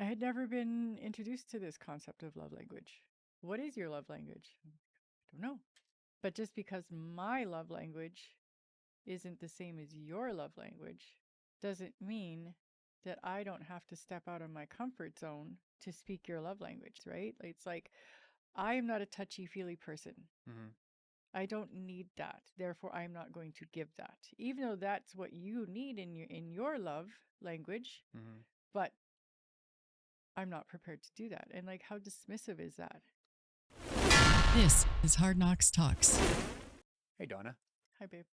I had never been introduced to this concept of love language. What is your love language? I don't know. But just because my love language isn't the same as your love language doesn't mean that I don't have to step out of my comfort zone to speak your love language, right? It's like I am not a touchy feely person. Mm-hmm. I don't need that. Therefore, I'm not going to give that. Even though that's what you need in your love language, Mm-hmm. but I'm not prepared to do that. And like how dismissive is that? This is Hard Knocks Talks. Hey, Donna. Hi babe.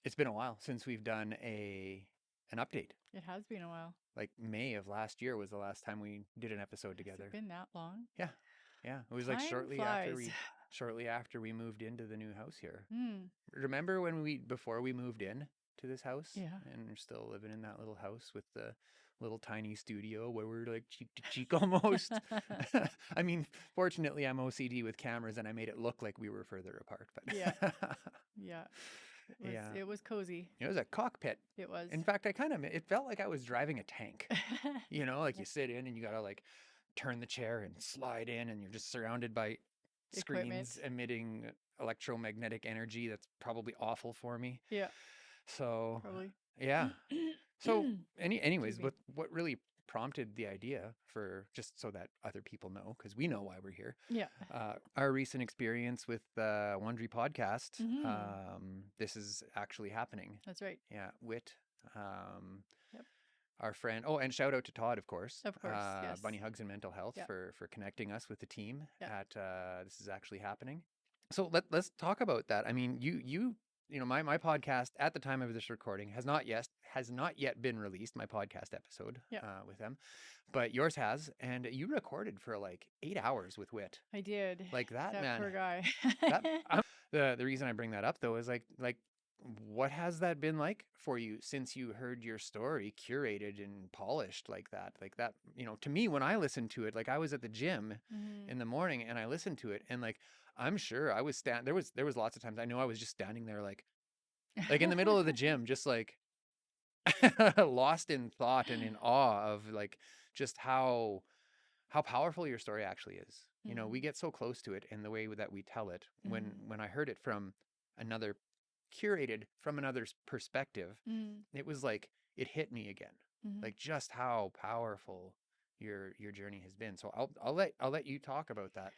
It's been a while since we've done an update. It has been a while. Like May of last year was the last time we did an episode Has it together. been that long? Yeah. Yeah. It was like Time flies. shortly after we moved into the new house here. Hmm. Remember when before we moved in to this house Yeah. and we're still living in that little house with the little tiny studio where we're like cheek to cheek almost. I mean, fortunately I'm OCD with cameras and I made it look like we were further apart, Yeah. but Yeah. yeah, It was cozy. it was a cockpit. It was. In fact, it felt like I was driving a tank. Like you sit in and you got to like turn the chair and slide in and you're just surrounded by Equipment. screens emitting electromagnetic energy that's probably awful for me. Yeah, So, probably. yeah. So, Excuse anyways, me. what really prompted the idea for just so that other people know, because we know why we're here, Yeah. our recent experience with Wondery podcast. Hmm. This is actually happening. That's right. Yeah, Wit. Um, Yep. our friend. Oh, and shout out to Todd, of course. Of course. Yes. Bunny Hugs and Mental Health Yeah. for connecting us with the team Yeah. at this is actually happening. So let's talk about that. I mean, my podcast at the time of this recording has not yet been released. My podcast episode Yeah. with them, but yours has, and you recorded for like 8 hours with Wit. I did. Like that, That man. poor guy. That the reason I bring that up though is like what has that been like for you since you heard your story curated and polished like that? Like that, to me when I listened to it, like I was at the gym Hmm. in the morning and I listened to it and like I'm sure I was there was lots of times I know I was just standing there like in the middle of the gym just like lost in thought and in awe of like just how powerful your story actually is. We Hmm. get so close to it in the way that we tell it. When Hmm. when I heard it from another curated from another's perspective, Hmm. it was like it hit me again. Hmm. Like just how powerful your journey has been. So I'll let you talk about that.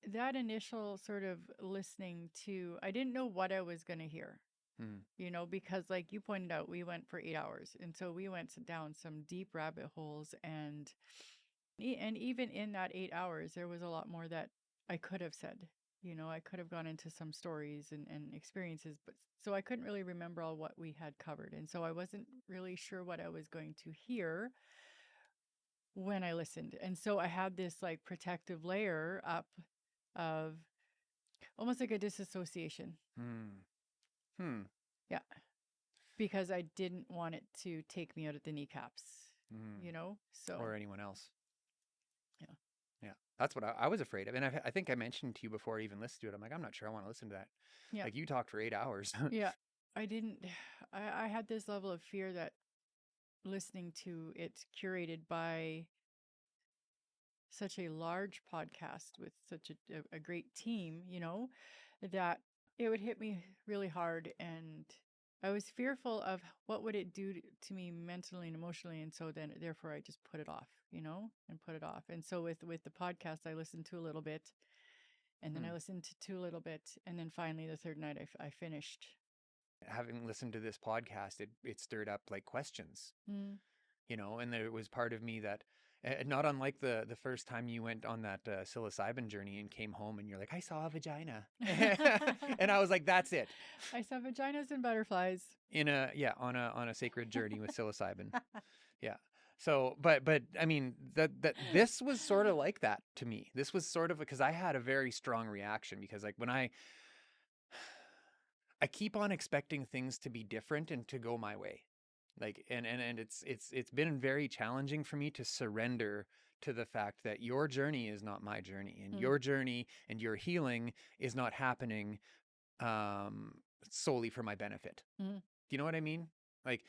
That initial sort of listening to, I didn't know what I was going to hear, Mm, because like you pointed out, we went for 8 hours. And so we went down some deep rabbit holes. And even in that 8 hours, there was a lot more that I could have said. I could have gone into some stories and experiences, but so I couldn't really remember all what we had covered. And so I wasn't really sure what I was going to hear when I listened. And so I had this like protective layer up of almost like a disassociation. mm, hmm. Yeah. Because I didn't want it to take me out at the kneecaps, Mm. So, Or anyone else. yeah. Yeah, that's what I was afraid of. And I think I mentioned to you before I even listened to it. I'm like, I'm not sure I want to listen to that. Yeah. Like you talked for 8 hours. Yeah. I didn't, I had this level of fear that listening to it curated by such a large podcast with such a great team, that it would hit me really hard. And I was fearful of what would it do to me mentally and emotionally. And so then therefore I just put it off, and put it off. And so with the podcast, I listened to a little bit and then I Hmm. listened to a little bit. And then finally the third night I finished. Having listened to this podcast, it stirred up like questions, Mm. and there was part of me that, not unlike the first time you went on that psilocybin journey and came home and you're like, I saw a vagina. And I was like, that's it. I saw vaginas and butterflies. On a sacred journey with psilocybin. Yeah. So, but I mean that this was sort of like that to me. This was sort of because I had a very strong reaction because like when I keep on expecting things to be different and to go my way. Like and it's been very challenging for me to surrender to the fact that your journey is not my journey and Mm. your journey and your healing is not happening um solely for my benefit. Mm. Do you know what I mean? Like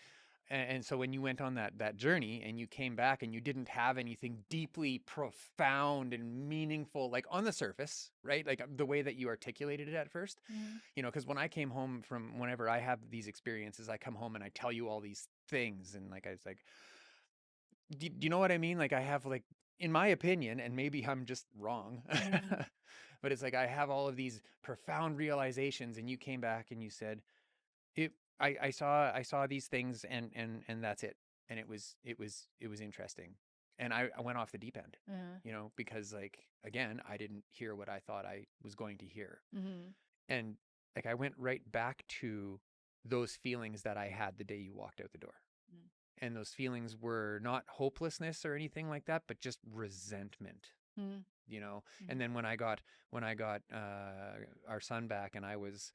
And so when you went on that journey and you came back and you didn't have anything deeply profound and meaningful, like on the surface, right? Like the way that you articulated it at first, Mm-hmm. because when I came home from whenever I have these experiences, I come home and I tell you all these things. And like, I was like, do you know what I mean? Like I have like, in my opinion, and maybe I'm just wrong, Mm-hmm. but it's like, I have all of these profound realizations and you came back and you said, it I saw these things and that's it. And it was interesting. And I went off the deep end, Uh-huh. because like again, I didn't hear what I thought I was going to hear. Mm-hmm. And like I went right back to those feelings that I had the day you walked out the door. And those feelings were not hopelessness or anything like that, but just resentment. Mm-hmm. And then when I got our son back and I was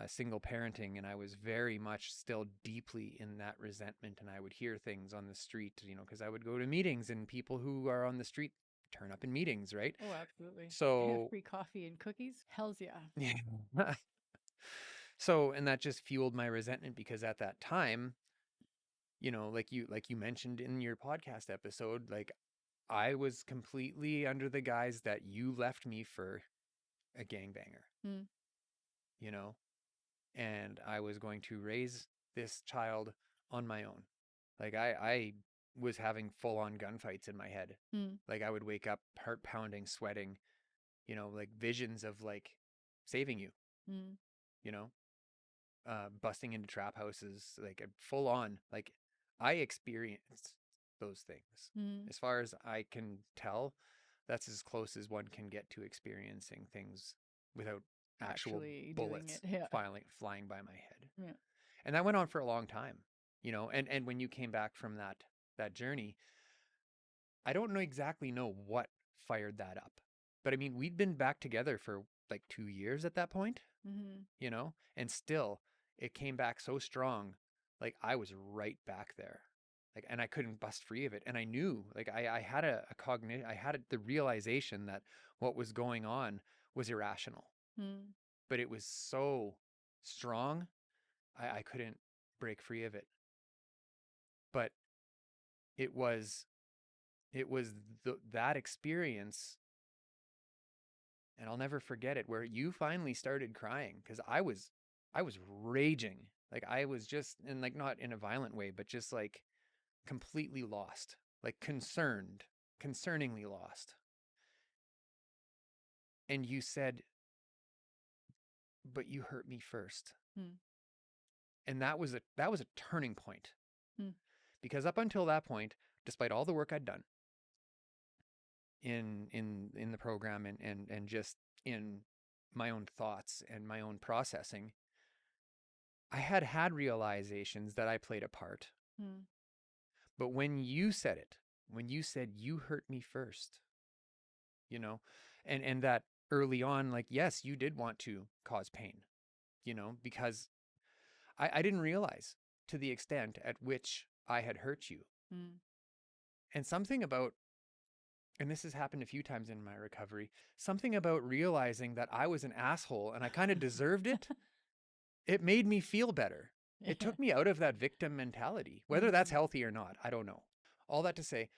single parenting and I was very much still deeply in that resentment, and I would hear things on the street, because I would go to meetings and people who are on the street turn up in meetings, right? Oh, absolutely. So Free coffee and cookies? Hells yeah. yeah. So, and that just fueled my resentment because at that time, like you mentioned in your podcast episode, like I was completely under the guise that you left me for a gangbanger, Mm. you know, and I was going to raise this child on my own. Like I was having full on gunfights in my head. Mm. Like I would wake up heart pounding, sweating, like visions of like saving you, Mm. you know, busting into trap houses, like full on, like I experienced those things. Mm. As far as I can tell, that's as close as one can get to experiencing things without actual Actually doing bullets it. Yeah. flying by my head. Yeah. And that went on for a long time, and when you came back from that journey, I don't know exactly know what fired that up. But I mean, we'd been back together for like 2 years at that point, Mm-hmm. and still it came back so strong. Like I was right back there. Like, and I couldn't bust free of it. And I knew, like, I had I had the realization that what was going on was irrational, Mm. but it was so strong. I couldn't break free of it. But it was, that experience, and I'll never forget it, where you finally started crying because I was raging. Like I was just, and like not in a violent way, but just like completely lost, like concerningly lost. And you said, but you hurt me first. Mm. And that was a turning point, Mm. because up until that point, despite all the work I'd done in the program and just in my own thoughts and my own processing, I had realizations that I played a part. Mm. But when you said it, when you said you hurt me first, and that early on, like, yes, you did want to cause pain, because I didn't realize to the extent at which I had hurt you. Mm. And something about, and this has happened a few times in my recovery, something about realizing that I was an asshole and I kind of deserved it, it made me feel better. It Yeah. took me out of that victim mentality. Whether that's healthy or not, I don't know. All that to say,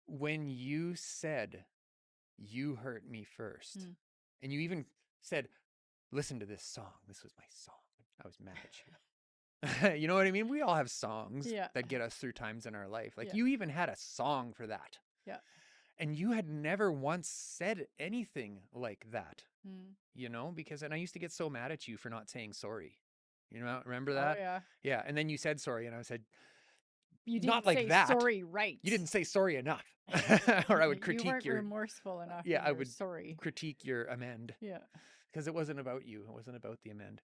when you said you hurt me first, Mm. and you even said, listen to this song. This was my song. I was mad at you. You know what I mean? We all have songs Yeah. that get us through times in our life. Like Yeah. you even had a song for that. Yeah. And you had never once said anything like that, Mm. because, and I used to get so mad at you for not saying sorry. Remember Oh that? yeah. Yeah. And then you said sorry and I said, You not didn't like say that. sorry right. You didn't say sorry enough. Or I would You critique weren't your, remorseful enough. yeah, in I your would sorry. critique your amend, Yeah. because it wasn't about you. It wasn't about the amend.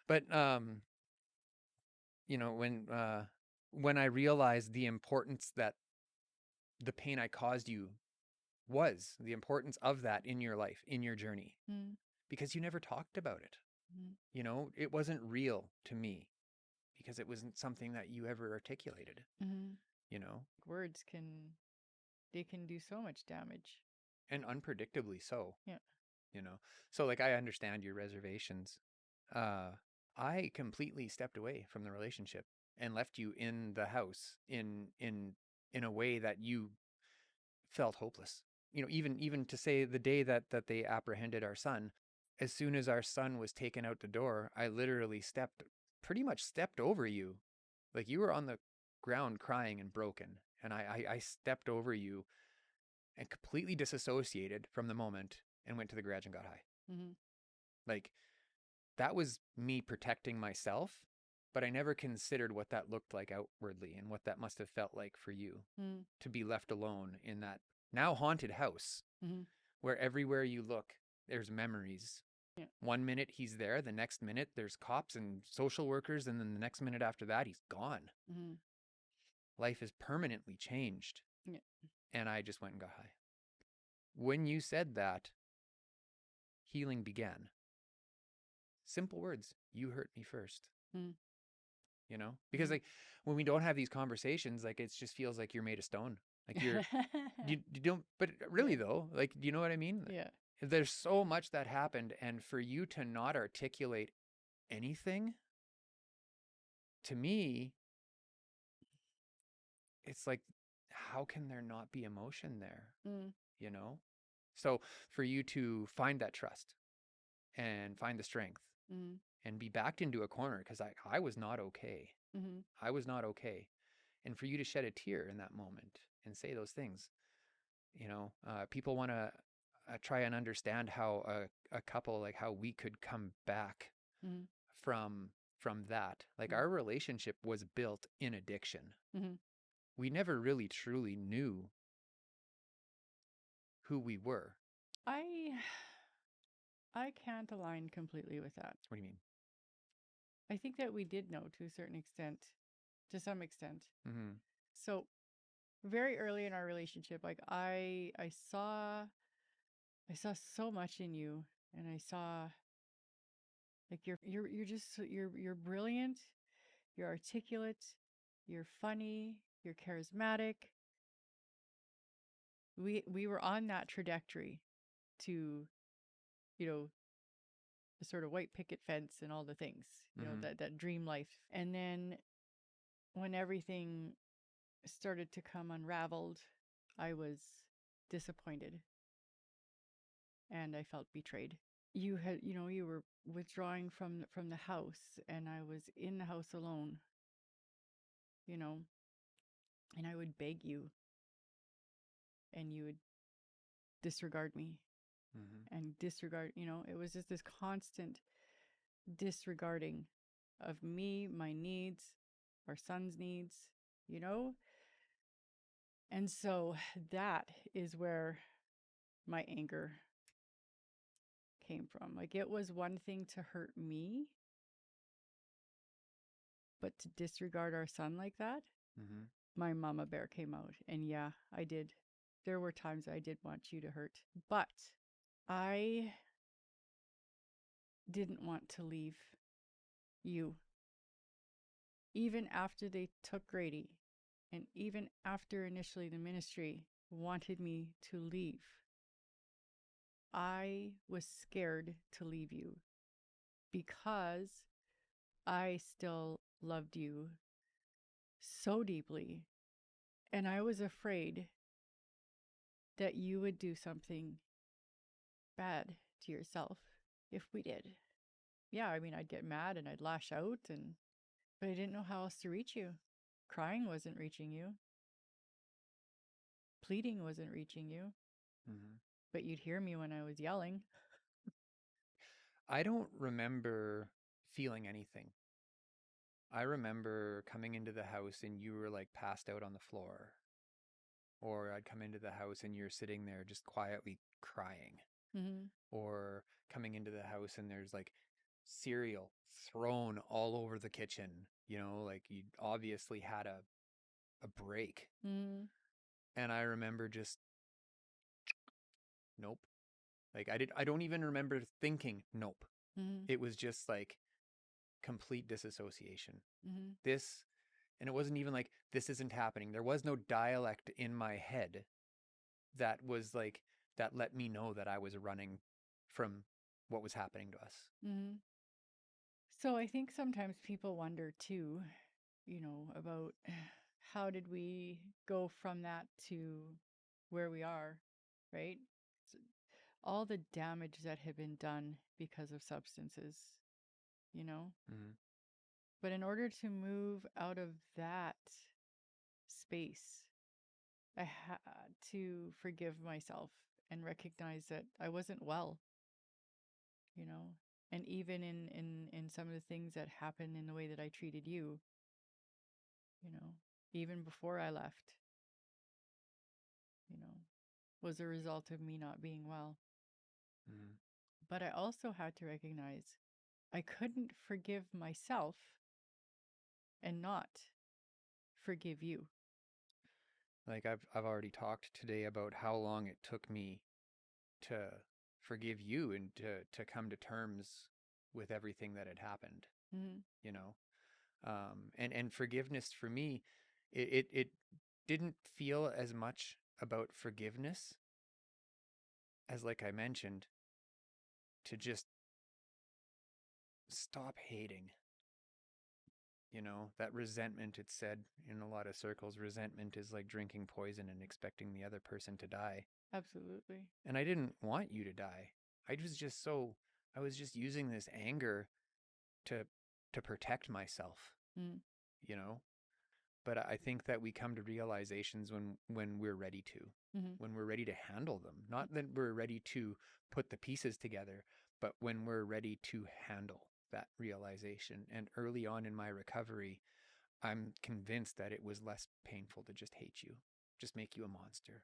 But, when I realized the importance that the pain I caused you was, the importance of that in your life, in your journey, Mm. because you never talked about it. Mm. It wasn't real to me because it wasn't something that you ever articulated, Mm. you know, Words they can do so much damage. and unpredictably so, Yeah. So like, I understand your reservations. I completely stepped away from the relationship and left you in the house in a way that you felt hopeless. Even to say the day that they apprehended our son, as soon as our son was taken out the door, I literally pretty much stepped over you. Like, you were on the ground crying and broken, and I stepped over you and completely disassociated from the moment and went to the garage and got high. Mm-hmm. Like, that was me protecting myself, but I never considered what that looked like outwardly and what that must have felt like for you Mm-hmm. to be left alone in that now haunted house Mm-hmm. where everywhere you look, there's memories. Yeah. One minute he's there, the next minute there's cops and social workers, and then the next minute after that he's gone. Mm-hmm. Life is permanently changed. Yeah. And I just went and got high. When you said that, healing began. Simple words. You hurt me first. Mm-hmm. Because like, when we don't have these conversations, like, it just feels like you're made of stone. Like, you don't, but really Yeah. though, like, do you know what I mean? Yeah. There's so much that happened, and for you to not articulate anything, to me, it's like, how can there not be emotion there? Mm. You know? So for you to find that trust and find the strength Mm. and be backed into a corner, because I was not okay. Mm-hmm. I was not okay. And for you to shed a tear in that moment and say those things, people want to try and understand how a couple, like, how we could come back Mm-hmm. from that. Like, Mm-hmm. our relationship was built in addiction. Mm-hmm. We never really truly knew who we were. I can't align completely with that. What do you mean? I think that we did know to a certain extent, to some extent. Mm-hmm. So very early in our relationship, like I saw so much in you, and I saw like you're just you're brilliant, you're articulate, you're funny, you're charismatic. We were on that trajectory to, you know, the sort of white picket fence and all the things, Mm-hmm. that dream life. And then when everything started to come unraveled, I was disappointed and I felt betrayed. You were withdrawing from the house, and I was in the house alone, you know, and I would beg you, and you would disregard me Mm-hmm. and disregard, it was just this constant disregarding of me, my needs, our son's needs, you know? And so that is where my anger came from. Like, it was one thing to hurt me, but to disregard our son like that, Mm-hmm. my mama bear came out. And yeah, I did. There were times I did want you to hurt, but I didn't want to leave you. Even after they took Grady, and even after initially the ministry wanted me to leave, I was scared to leave you because I still loved you so deeply. And I was afraid that you would do something bad to yourself if we did. Yeah, I mean, I'd get mad and I'd lash out, but I didn't know how else to reach you. Crying wasn't reaching you. Pleading wasn't reaching you. Mm-hmm. But you'd hear me when I was yelling. I don't remember feeling anything. I remember coming into the house and you were like passed out on the floor. Or I'd come into the house and you're sitting there just quietly crying. Mm-hmm. Or coming into the house and there's like cereal thrown all over the kitchen. Like, you obviously had a break. Mm-hmm. And I remember just, nope. Like, I don't even remember thinking nope. Mm-hmm. It was just like complete disassociation. Mm-hmm. And it wasn't even like, this isn't happening. There was no dialect in my head that was like, that let me know that I was running from what was happening to us. Mm-hmm. So I think sometimes people wonder too, about how did we go from that to where we are, right? S- All the damage that had been done because of substances, you know? Mm-hmm. But in order to move out of that space, I had to forgive myself and recognize that I wasn't well, you know? And even in some of the things that happened in the way that I treated you, you know, even before I left, you know, was a result of me not being well. Mm-hmm. But I also had to recognize I couldn't forgive myself and not forgive you. Like I've already talked today about how long it took me to forgive you and to come to terms with everything that had happened, Mm-hmm. you know. And forgiveness for me, it didn't feel as much about forgiveness as, like I mentioned, to just stop hating. You know, that resentment, it's said in a lot of circles, resentment is like drinking poison and expecting the other person to die. Absolutely. And I didn't want you to die. I was just using this anger to protect myself, Mm-hmm. you know? But I think that we come to realizations when we're ready to, Mm-hmm. when we're ready to handle them. Not that we're ready to put the pieces together, but when we're ready to handle that realization. And early on in my recovery, I'm convinced that it was less painful to just hate you, just make you a monster.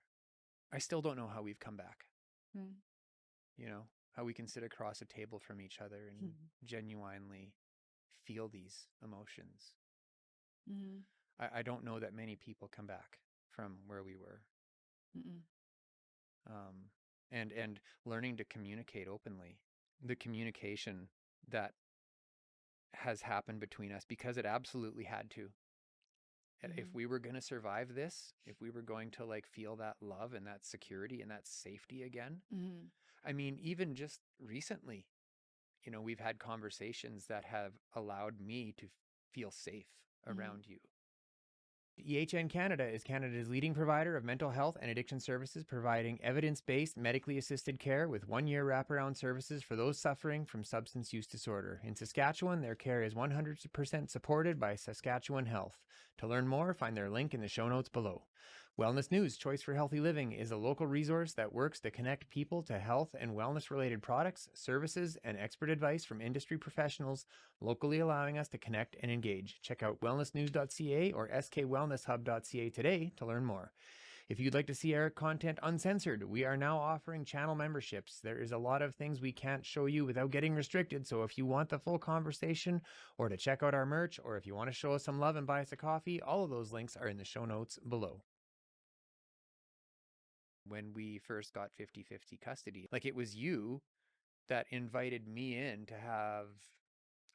I still don't know how we've come back, Mm-hmm. you know, how we can sit across a table from each other and genuinely feel these emotions. Mm-hmm. I don't know that many people come back from where we were. Mm-mm. Um, and learning to communicate openly, the communication that has happened between us, because it absolutely had to. If Mm-hmm. we were going to survive this, if we were going to like feel that love and that security and that safety again, Mm-hmm. I mean, even just recently, you know, we've had conversations that have allowed me to feel safe Mm-hmm. around you. EHN Canada is Canada's leading provider of mental health and addiction services, providing evidence-based, medically assisted care with 1-year wraparound services for those suffering from substance use disorder. In Saskatchewan, their care is 100% supported by Saskatchewan Health. To learn more, find their link in the show notes below. Wellness News Choice for Healthy Living is a local resource that works to connect people to health and wellness-related products, services, and expert advice from industry professionals, locally allowing us to connect and engage. Check out wellnessnews.ca or skwellnesshub.ca today to learn more. If you'd like to see our content uncensored, we are now offering channel memberships. There is a lot of things we can't show you without getting restricted, so if you want the full conversation or to check out our merch, or if you want to show us some love and buy us a coffee, all of those links are in the show notes below. When we first got 50-50 custody, like it was you that invited me in to have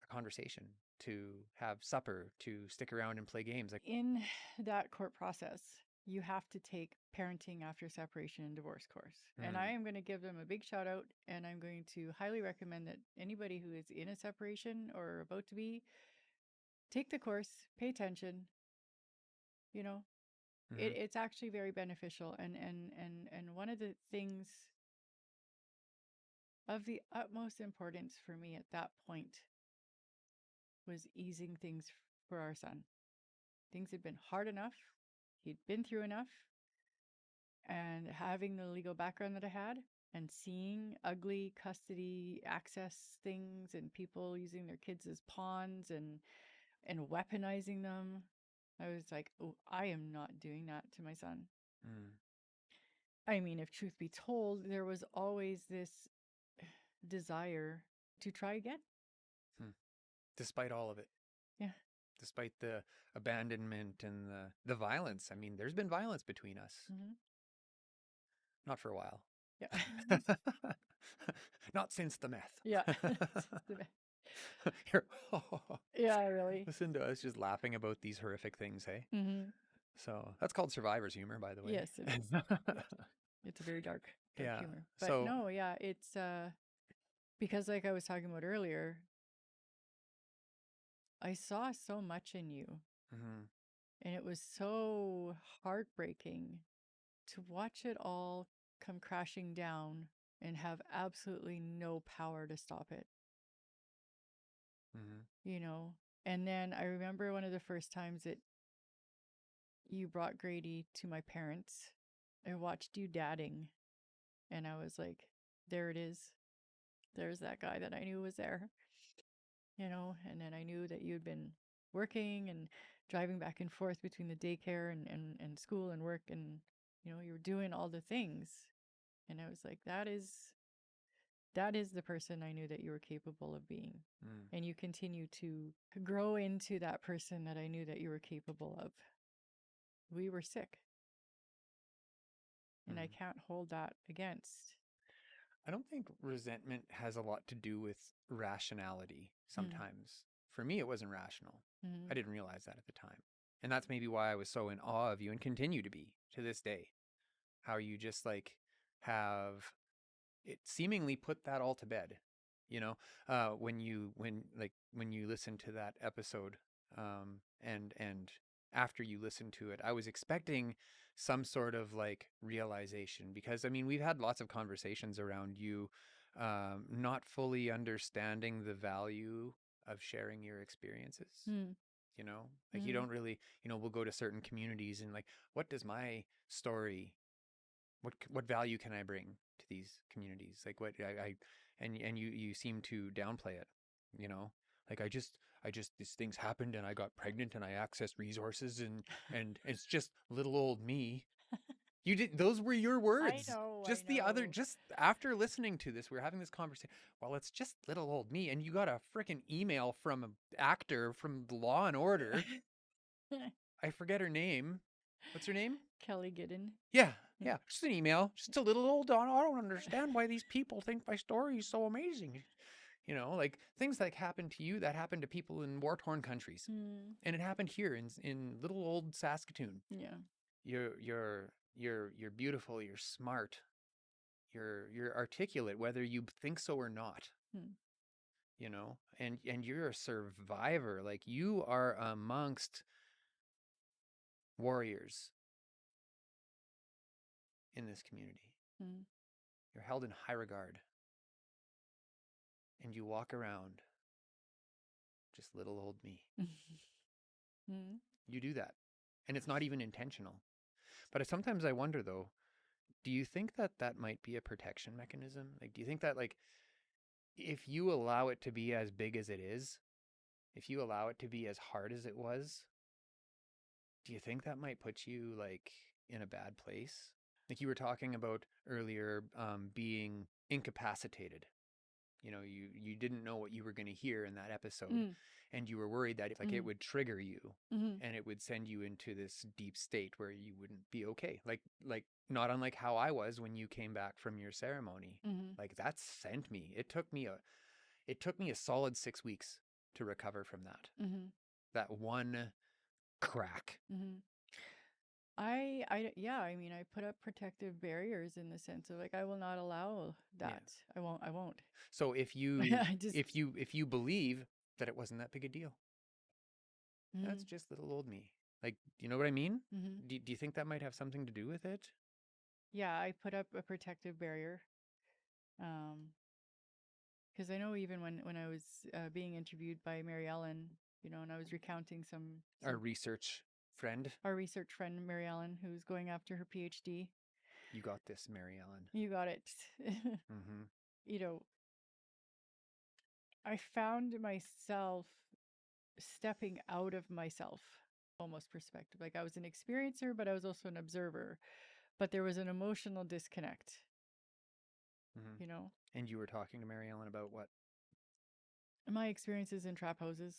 a conversation, to have supper, to stick around and play games. Like, In that court process, you have to take parenting after separation and divorce course. And I am going to give them a big shout out, and I'm going to highly recommend that anybody who is in a separation or about to be, take the course, pay attention, you know. It's actually very beneficial, and one of the things of the utmost importance for me at that point was easing things for our son. Things had been hard enough. He'd been through enough. And having the legal background that I had and seeing ugly custody access things and people using their kids as pawns and weaponizing them, I was like, oh, I am not doing that to my son. I mean, if truth be told, there was always this desire to try again. Despite all of it. Yeah. Despite the abandonment and the violence. I mean, there's been violence between us. Mm-hmm. Not for a while. Yeah. Not since the meth. Yeah. Here, Yeah, really. listen to us just laughing about these horrific things, hey? Mm-hmm. So that's called survivor's humor, by the way. Yes, it is. Yeah. It's a very dark Yeah. humor. But So no, yeah, it's because like I was talking about earlier, I saw so much in you Mhm. And it was so heartbreaking to watch it all come crashing down and have absolutely no power to stop it, Mhm. you know? And then I remember one of the first times that you brought Grady to my parents. I watched you dadding, and I was like, there it is. There's that guy that I knew was there, you know? And then I knew that you'd been working and driving back and forth between the daycare and school and work, and, you know, you were doing all the things. And I was like, that is the person I knew that you were capable of being. Mm. And you continue to grow into that person that I knew that you were capable of. We were sick, and I Mm. can't hold that against. I don't think resentment has a lot to do with rationality Mm. sometimes. For me, it wasn't rational. Mm-hmm. I didn't realize that at the time. And that's maybe why I was so in awe of you and continue to be to this day. How you just like have it seemingly put that all to bed, you know, when you listen to that episode, and after you listen to it, I was expecting some sort of like realization, because I mean we've had lots of conversations around you, not fully understanding the value of sharing your experiences. Mm. You know, like you Mm-hmm. don't really, you know, we'll go to certain communities and like, what does my story, what value can I bring to these communities? Like what I and you seem to downplay it, you know? Like I just these things happened and I got pregnant and I accessed resources and it's just little old me. You did, those were your I words. know, I Just the other, know. just after listening to this, we're having this conversation. Well, it's just little old me, and you got a freaking email from an actor from Law and Order. I forget her name. What's her name? Kelly Giddon. Yeah, yeah. Just an email. Just a little old Donna. I don't understand why these people think my story is so amazing. You know, like things like happened to you that happened to people in war-torn countries, Mm. and it happened here in little old Saskatoon. Yeah. You're beautiful. You're smart. You're articulate, whether you think so or not. Mm. You know, and you're a survivor. Like you are amongst warriors in this community. Mm. You're held in high regard, and you walk around just little old me. Mm. You do that. And it's not even intentional. But sometimes I wonder though, do you think that that might be a protection mechanism? Like, do you think that like if you allow it to be as big as it is, if you allow it to be as hard as it was, do you think that might put you like in a bad place? Like you were talking about earlier, being incapacitated. You know, you didn't know what you were going to hear in that episode, Mm. and you were worried that like it Mm. would trigger you Mm. and it would send you into this deep state where you wouldn't be okay. Like not unlike how I was when you came back from your ceremony. Mm. Like that sent me. It took me a solid 6 weeks to recover from that. Mm. That one crack. Mm. Yeah, I mean, I put up protective barriers in the sense of like, I will not allow Yeah. that. I won't. So if you I just, if you believe that it wasn't that big a deal, that's mm. just little old me. Like, you know what I mean? Mm-hmm. Do you think that might have something to do with it? Yeah, I put up a protective barrier. Um, because I know even when I was being interviewed by Mary Ellen, you know, and I was recounting Our some research friend, our research friend Mary Ellen, who's going after her PhD. you got this, Mary Ellen. You got it. Mm-hmm. You know, I found myself stepping out of myself, almost perspective. Like I was an experiencer, but I was also an observer. But there was an emotional disconnect, Mm-hmm. you know. And you were talking to Mary Ellen about what? My experiences in trap houses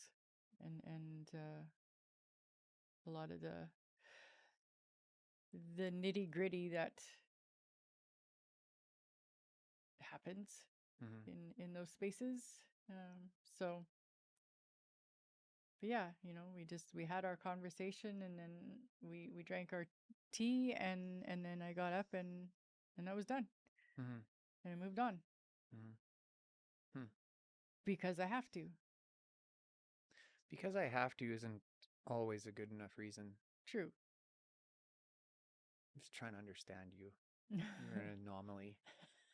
and a lot of the nitty gritty that happens Mm-hmm. in those spaces. So, but yeah, you know, we had our conversation, and then we drank our tea, and then I got up and that was done, Mm-hmm. and I moved on Mm-hmm. Hmm. because I have to. Because I have to isn't always a good enough reason. True. I'm just trying to understand you. You're an anomaly.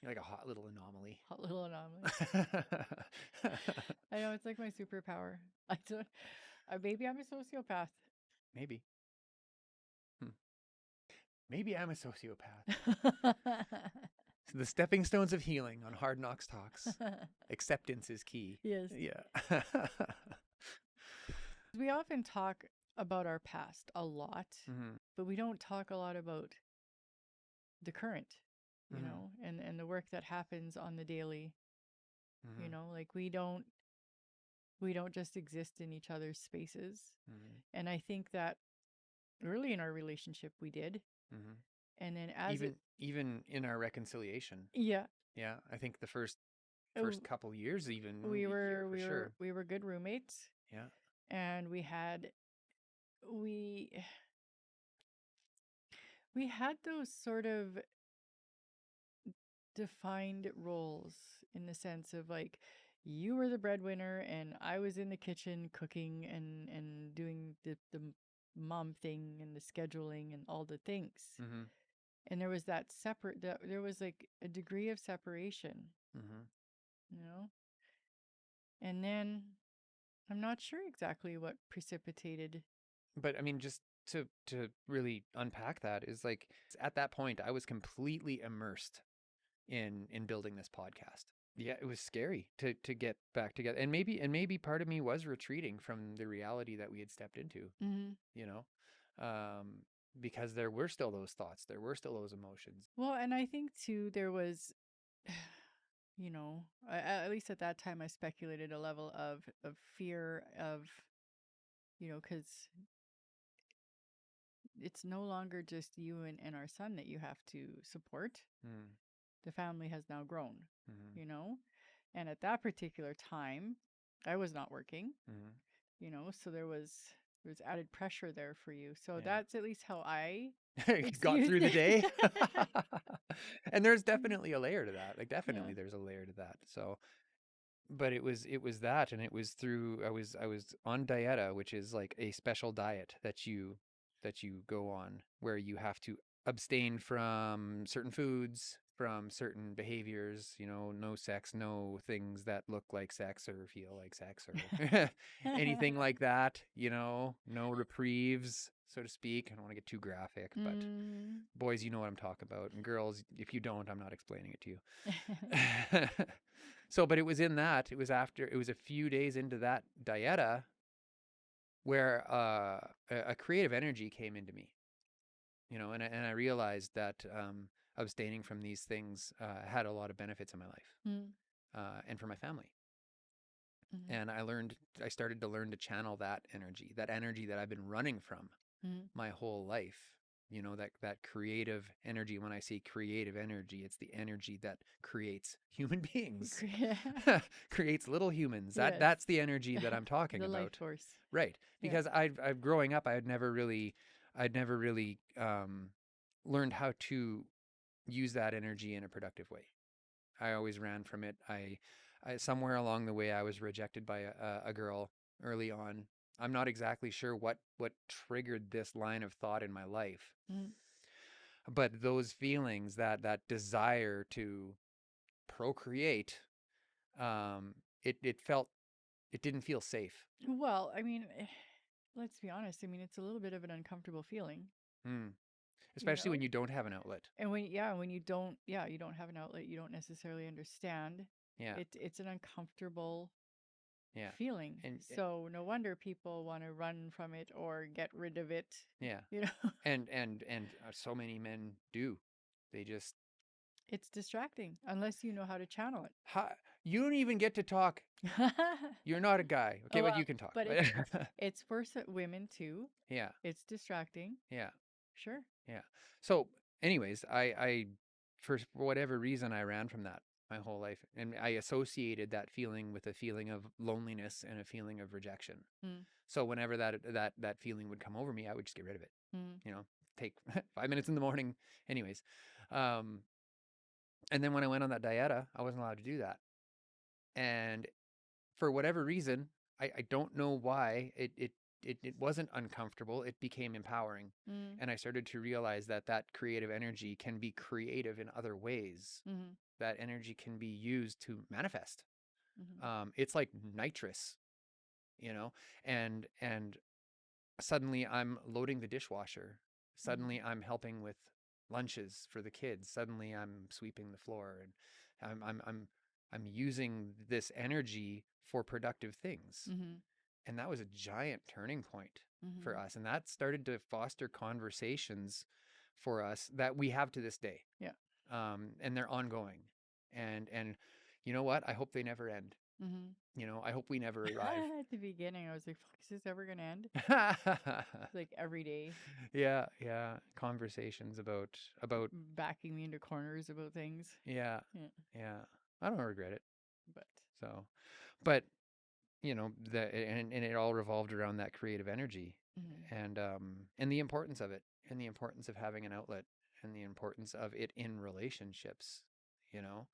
You're like a hot little anomaly. Hot little anomaly. I know, it's like my superpower. I don't. Maybe I'm a sociopath. Maybe. Maybe I'm a sociopath. The stepping stones of healing on Hard Knocks Talks. Acceptance is key. Yes. Yeah. We often talk about our past a lot, Mm-hmm. but we don't talk a lot about the current, you Mhm. know, and the work that happens on the daily, you Mm-hmm. know, like we don't just exist in each other's spaces. Mm-hmm. And I think that early in our relationship we did. Mm-hmm. And then as it Even in our reconciliation. yeah, Yeah, I think the first oh, couple years, even we a year were for sure. we were good roommates, Yeah. and we we had those sort of defined roles, in the sense of like you were the breadwinner and I was in the kitchen cooking and doing the mom thing and the scheduling and all the things. Mm-hmm. And there was there was like a degree of separation, Mm-hmm. you know? And then I'm not sure exactly what precipitated. But I mean, just to really unpack that is like at that point I was completely immersed in building this podcast. Yeah, it was scary to get back together. And maybe part of me was retreating from the reality that we had stepped into, Mhm. you know. Because there were still those thoughts, there were still those emotions. Well, and I think too there was you know, at least at that time I speculated a level of fear of, you know, because it's no longer just you and our son that you have to support. Mm, The family has now grown, mm-hmm, you know? And at that particular time, I was not working, mm-hmm. you know, so there was added pressure there for you. So Yeah. that's at least how I Got excused through the day. it. And there's definitely a layer to that. Like Yeah. definitely there's a layer to that. So but it was that, and it was through I was on dieta, which is like a special diet that you go on where you have to abstain from certain foods, from certain behaviors, no sex, no things that look like sex or feel like sex or anything like that, no reprieves, so to speak. I don't want to get too graphic, but Mm. boys, you know what I'm talking about, and girls, if you don't, I'm not explaining it to you. So, but it was it was a few days into that dieta where a creative energy came into me, and I realized that abstaining from these things had a lot of benefits in my life Mm. and for my family. Mhm. And I started to learn to channel that energy that I've been running from Mhm. my whole life. That creative energy. When I say creative energy, it's the energy that creates human beings, creates little humans. Yes. That's the energy that I'm talking The life about. force. Right. Yeah. Because I've growing up, I'd never really learned how to use that energy in a productive way. I always ran from it. I somewhere along the way, I was rejected by a girl early on. I'm not exactly sure what triggered this line of thought in my life, Mm. but those feelings, that desire to procreate, it didn't feel safe. Well, I mean, let's be honest. I mean, it's a little bit of an uncomfortable feeling, Mm. you Especially know? when you don't have an outlet. And when you don't have an outlet, you don't necessarily understand. Yeah, It's an uncomfortable yeah, feeling. and So no wonder people want to run from it or get rid of it, yeah, you know. and so many men do. They just It's distracting unless you know how to channel you don't even get to talk. it. You're not a guy, okay, Oh, but well, you can talk. but it's for women too. Yeah, It's distracting. yeah, Sure. yeah. So, anyways, I for whatever reason I ran from that my whole life, and I associated that feeling with a feeling of loneliness and a feeling of rejection. Mm. So whenever that feeling would come over me, I would just get rid of it. Mm. Take 5 minutes in the morning. Anyways, um, and then when I went on that dieta, I wasn't allowed to do that. And for whatever reason, I don't know why it wasn't uncomfortable. It became empowering. Mm. And I started to realize that that creative energy can be creative in other ways. Mhm. That energy can be used to manifest. Mhm. It's like nitrous, you know, and suddenly I'm loading the dishwasher. Suddenly Mhm. I'm helping with lunches for the kids. Suddenly I'm sweeping the floor, and I'm using this energy for productive things. Mhm. And that was a giant turning point for Mhm. us. And that started to foster conversations for us that we have to this day. Yeah. And they're ongoing. And you know what? I hope they never end. Mhm. You know, I hope we never arrive. At the beginning, I was like, "Fuck, is this ever gonna end?" Like every day, Yeah, yeah. Conversations about backing me into corners about things. yeah, Yeah. yeah. I don't regret it. But. So, but you know, and it all revolved around that creative energy Mhm. and the importance of it and the importance of having an outlet and the importance of it in relationships, you know.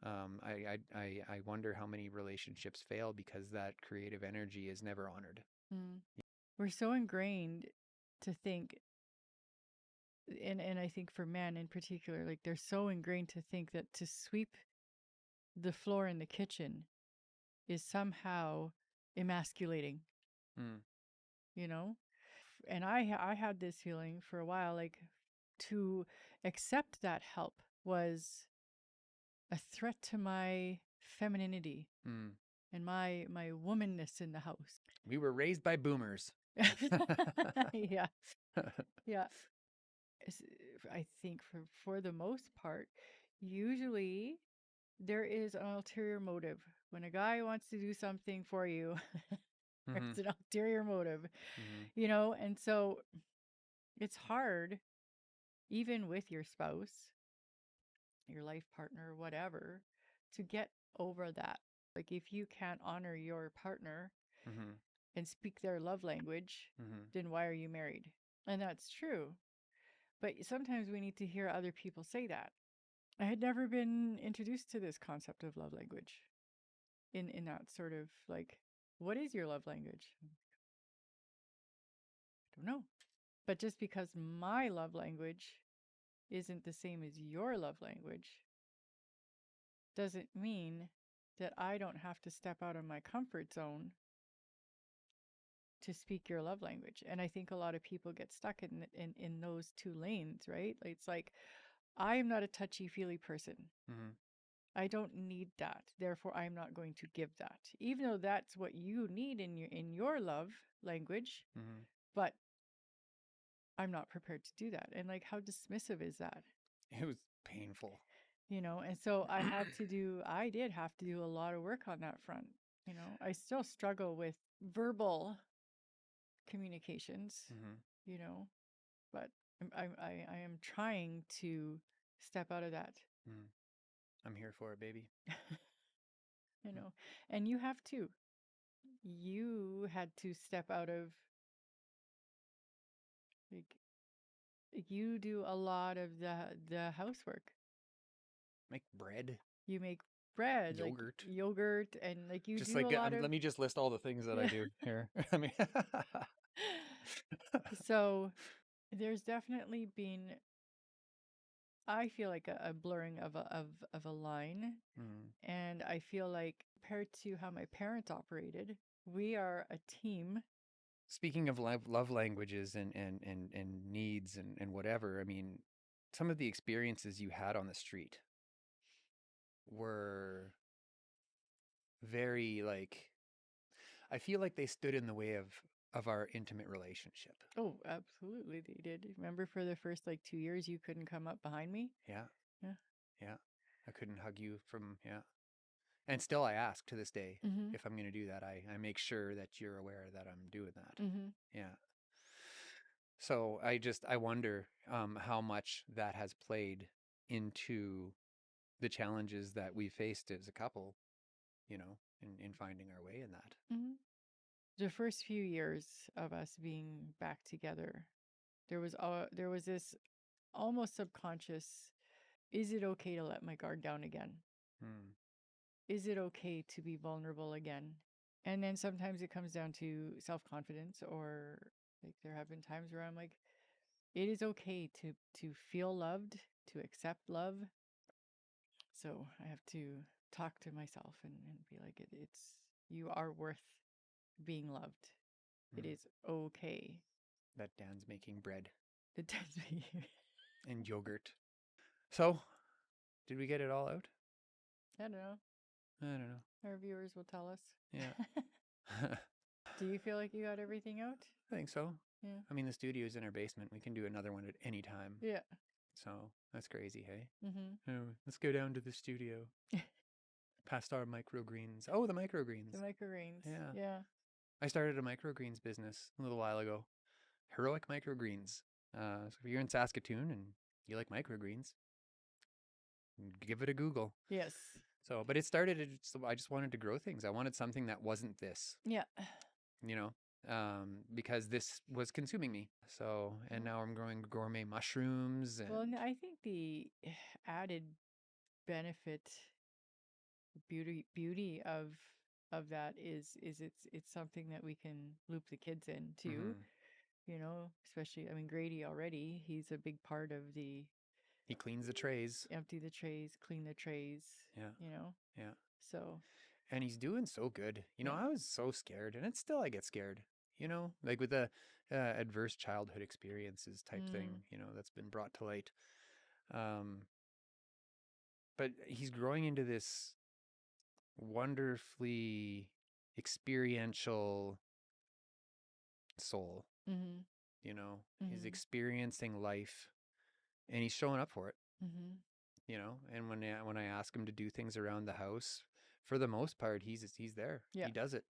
I wonder how many relationships fail because that creative energy is never honored. Mm. We're so ingrained to think, and I think for men in particular, like they're so ingrained to think that to sweep the floor in the kitchen is somehow emasculating, Mm, you know? And I had this feeling for a while, like to accept that help was a threat to my femininity mm. and my womanness in the house. We were raised by boomers. Yeah, yeah. s- I think for the most part, usually there is an ulterior motive. When a guy wants to do something for you, Hmm. there's an ulterior motive, Hmm. and so it's hard, even with your spouse, your life partner, whatever, to get over that. Like if you can't honor your partner Hmm. and speak their love language, Hmm. then why are you married? And that's true. But sometimes we need to hear other people say that. I had never been introduced to this concept of love language in that sort of like, what is your love language? I don't know. But just because my love language isn't the same as your love language doesn't mean that I don't have to step out of my comfort zone to speak your love language. And I think a lot of people get stuck in those two lanes, right? It's like I'm not a touchy-feely person. Hmm. I don't need that. Therefore, I'm not going to give that. Even though that's what you need in your love language, Hmm. but I'm not prepared to do that. And like how dismissive is that? It was painful. And so I did have to do a lot of work on that front. I still struggle with verbal communications, Hmm. you know, but I am trying to step out of that, Mm. I'm here for it, baby. you Mm. know, and you have to. You had to step out of, like, you do a lot of the housework. Make bread, You make bread, like yogurt. yogurt, and like you Just do a like lot of let me just list all the things that I yeah. do here. I mean, So there's definitely been, I feel like a blurring of a line, mm. and I feel like compared to how my parents operated, we are a team. Speaking of love languages and needs and whatever, I mean, some of the experiences you had on the street were very like I feel like they stood in the way of our intimate relationship. Oh, absolutely, they did. Remember for the first like 2 years, you couldn't come up behind me. Yeah, Yeah. yeah. I couldn't hug you from yeah. And still I ask to this day Mm-hmm. if I'm going to do that. I make sure that you're aware that I'm doing that. Mm-hmm. Yeah. So I wonder how much that has played into the challenges that we faced as a couple, in finding our way in that. Mm-hmm. The first few years of us being back together, there was this almost subconscious, is it okay to let my guard down again? Hmm. Is it okay to be vulnerable again? And then sometimes it comes down to self-confidence, or like there have been times where I'm like, it is okay to feel loved, to accept love. So I have to talk to myself and be like, it's you are worth being loved. It Mm. is okay. That Dan's making bread It does me. and yogurt. So, did we get it all out? I don't know. I don't know. Our viewers will tell us. Yeah. Do you feel like you got everything out? I think so. Yeah. I mean, the studio's in our basement. We can do another one at any time. Yeah. So, that's crazy, hey? Mm-hmm. Oh, let's go down to the studio. Past our microgreens. Oh, the microgreens. The microgreens. Yeah. Yeah. I started a microgreens business a little while ago. Heroic Microgreens. So if you're in Saskatoon and you like microgreens, give it a Google. Yes. So, but it started, I just wanted to grow things. I wanted something that wasn't this, Yeah. you know, because this was consuming me. So, and now I'm growing gourmet mushrooms. And Well, and I think the added benefit, beauty of that is it's something that we can loop the kids in too. Mhm. You know, especially, I mean, Grady already, he's a big part of the He cleans the trays. empty the trays, clean the trays, Yeah. you know. Yeah. So, And he's doing so good. You know, Yeah. I was so scared, and it's still, I get scared, you know, like with the adverse childhood experiences type thing, you know, that's been brought to light. But he's growing into this wonderfully experiential soul, mm-hmm. you know, he's Mm-hmm. experiencing life and he's showing up for it, Mm-hmm. you know, and when I ask him to do things around the house, for the most part, he's there. Yeah. He does it,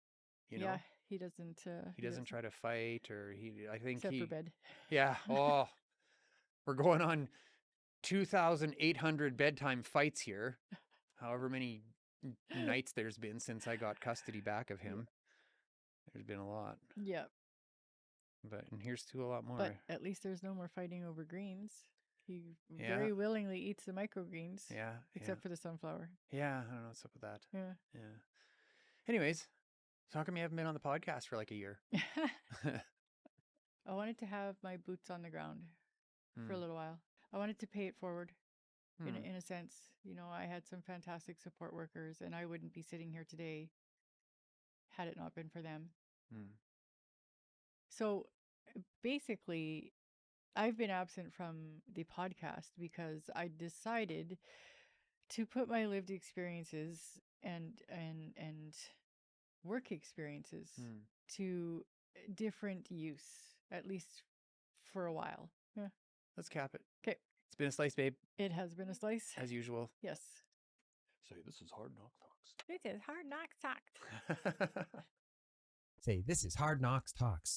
you Yeah, know. he doesn't. He doesn't try to fight I think except for bed. yeah. Oh, we're going on 2,800 bedtime fights here. However many nights there's been since I got custody back of him. There's been a lot. Yeah, And here's to a lot more. but at least there's no more fighting over greens. He Yeah. very willingly eats the microgreens. Yeah. Except for the sunflower. Yeah. I don't know what's up with that. Yeah. Yeah. Anyways, so how come you haven't been on the podcast for like a year? I wanted to have my boots on the ground for a Hmm. little while. I wanted to pay it forward in, Hmm. in a sense. You know, I had some fantastic support workers, and I wouldn't be sitting here today had it not been for them. Hmm. So basically, I've been absent from the podcast because I decided to put my lived experiences and work experiences Hmm. to different use, at least for a while. Yeah. Let's cap it. Okay. It's been a slice, babe, It has been a slice. as usual. Yes. Say, this is Hard Knock Talks. This is Hard Knocks Talks. Say, this is Hard Knocks Talks.